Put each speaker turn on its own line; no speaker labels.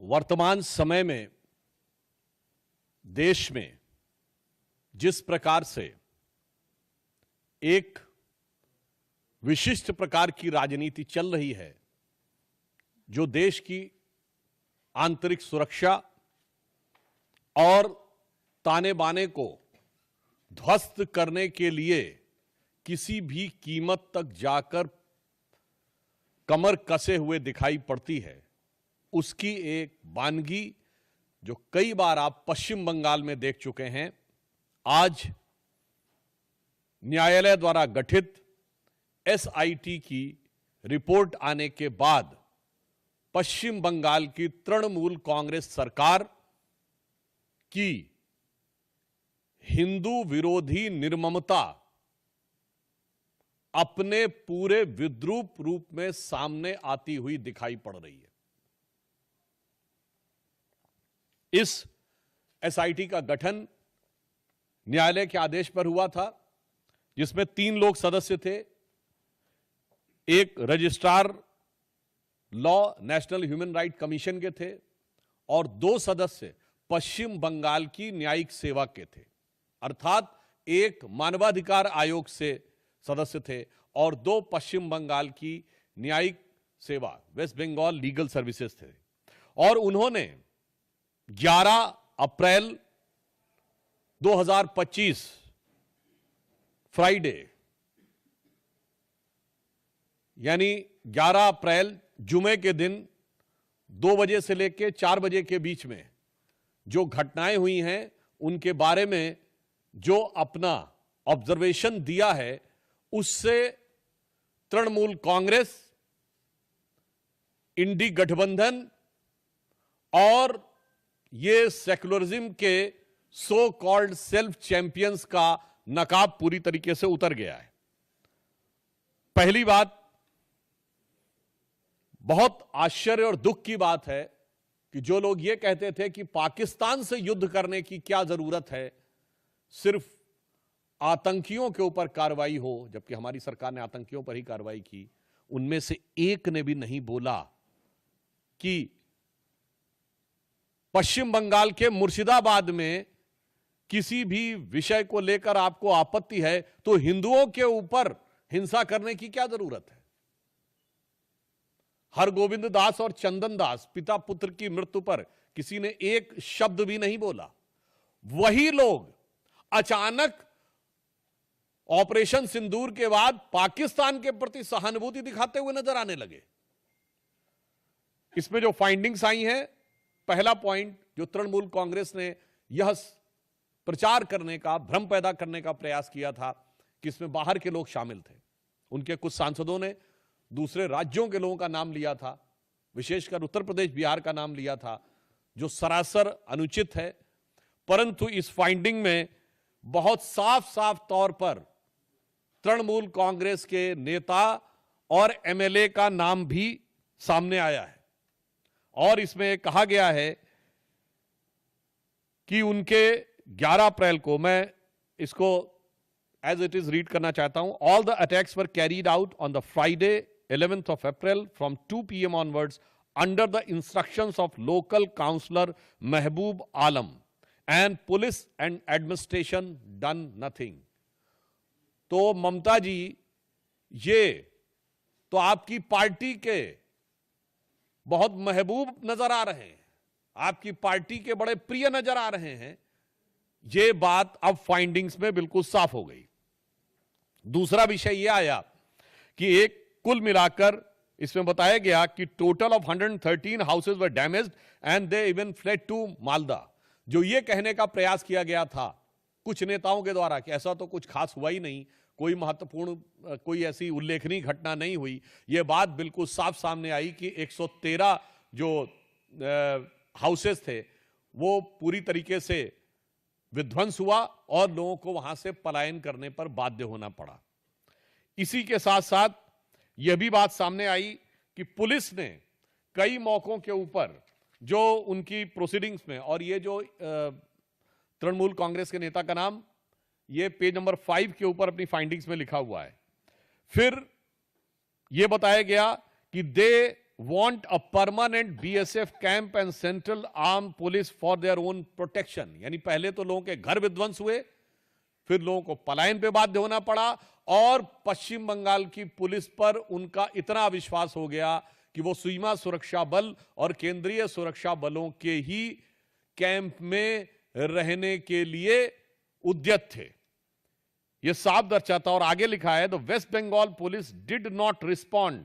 वर्तमान समय में देश में जिस प्रकार से एक विशिष्ट प्रकार की राजनीति चल रही है, जो देश की आंतरिक सुरक्षा और ताने बाने को ध्वस्त करने के लिए किसी भी कीमत तक जाकर कमर कसे हुए दिखाई पड़ती है, उसकी एक वानगी जो कई बार आप पश्चिम बंगाल में देख चुके हैं। आज न्यायालय द्वारा गठित एसआईटी की रिपोर्ट आने के बाद पश्चिम बंगाल की तृणमूल कांग्रेस सरकार की हिंदू विरोधी निर्ममता अपने पूरे विद्रूप रूप में सामने आती हुई दिखाई पड़ रही है। इस एसआईटी का गठन न्यायालय के आदेश पर हुआ था, जिसमें 3 लोग सदस्य थे। एक registrar law national human right commission के थे और 2 सदस्य पश्चिम बंगाल की न्यायिक सेवा के थे, अर्थात एक मानवाधिकार आयोग से सदस्य थे और 2 पश्चिम बंगाल की न्यायिक सेवा वेस्ट बंगाल लीगल सर्विसेज थे। और उन्होंने 11 अप्रैल 2025 फ्राइडे यानी 11 अप्रैल जुमे के दिन 2 बजे से लेकर 4 बजे के बीच में जो घटनाएं हुई हैं, उनके बारे में जो अपना ऑब्जर्वेशन दिया है, उससे तृणमूल कांग्रेस, इंडी गठबंधन और ये सेक्युलरिज्म के सो कॉल्ड सेल्फ चैंपियंस का नकाब पूरी तरीके से उतर गया है। पहली बात, बहुत आश्चर्य और दुख की बात है कि जो लोग ये कहते थे कि पाकिस्तान से युद्ध करने की क्या जरूरत है, सिर्फ आतंकियों के ऊपर कार्रवाई हो, जबकि हमारी सरकार ने आतंकियों पर ही कार्रवाई की, उनमें से एक ने भी नहीं बोला कि पश्चिम बंगाल के मुर्शिदाबाद में किसी भी विषय को लेकर आपको आपत्ति है तो हिंदुओं के ऊपर हिंसा करने की क्या जरूरत है। हरगोविंद दास और चंदन दास पिता पुत्र की मृत्यु पर किसी ने एक शब्द भी नहीं बोला। वही लोग अचानक ऑपरेशन सिंदूर के बाद पाकिस्तान के प्रति सहानुभूति दिखाते हुए नजर आने लगे। इसमें जो फाइंडिंग्स आई हैं, पहला पॉइंट जो तृणमूल कांग्रेस ने यह प्रचार करने का, भ्रम पैदा करने का प्रयास किया था कि इसमें बाहर के लोग शामिल थे। उनके कुछ सांसदों ने दूसरे राज्यों के लोगों का नाम लिया था, विशेषकर उत्तर प्रदेश बिहार का नाम लिया था, जो सरासर अनुचित है। परंतु इस फाइंडिंग में बहुत साफ साफ तौर पर तृणमूल कांग्रेस के नेता और एमएलए का नाम भी सामने आया है और इसमें कहा गया है कि उनके 11 अप्रैल को, मैं इसको एज इट इज रीड करना चाहता हूं। All the attacks were carried out on the Friday 11th of April from 2 PM onwards under the instructions of local councillor Mehboob Alam and police and administration done nothing। तो ममता जी, ये तो आपकी party के बहुत महबूब नजर आ रहे हैं, आपकी पार्टी के बड़े प्रिय नजर आ रहे हैं। ये बात अब फाइंडिंग्स में बिल्कुल साफ हो गई। दूसरा विषय यह आया कि एक कुल मिलाकर इसमें बताया गया कि total of 113 houses were damaged and they even fled to Malda. जो ये कहने का प्रयास किया गया था कुछ नेताओं के द्वारा कि ऐसा तो कुछ खास हुआ ही नहीं, कोई महत्वपूर्ण, कोई ऐसी उल्लेखनीय घटना नहीं हुई, ये बात बिल्कुल साफ सामने आई कि 113 जो हाउसेस थे वो पूरी तरीके से विध्वंस हुआ और लोगों को वहां से पलायन करने पर बाध्य होना पड़ा। इसी के साथ साथ यह भी बात सामने आई कि पुलिस ने कई मौकों के ऊपर जो उनकी प्रोसीडिंग्स में, और ये जो तृणमूल कांग्रेस के नेता का नाम ये पेज नंबर 5 के ऊपर अपनी फाइंडिंग्स में लिखा हुआ है। फिर यह बताया गया कि दे want a permanent BSF camp and central armed police for their own protection। यानी पहले तो लोगों के घर विध्वंस हुए, फिर लोगों को पलायन पे बाध्य होना पड़ा, और पश्चिम बंगाल की पुलिस पर उनका इतना विश्वास हो गया कि वो सीमा सुरक्षा बल और केंद्रीय सुरक्षा बलों के ही कैंप में रहने के लिए उद्यत थे। यह साफ दर्शाता, और आगे लिखा है, the West Bengal police did not respond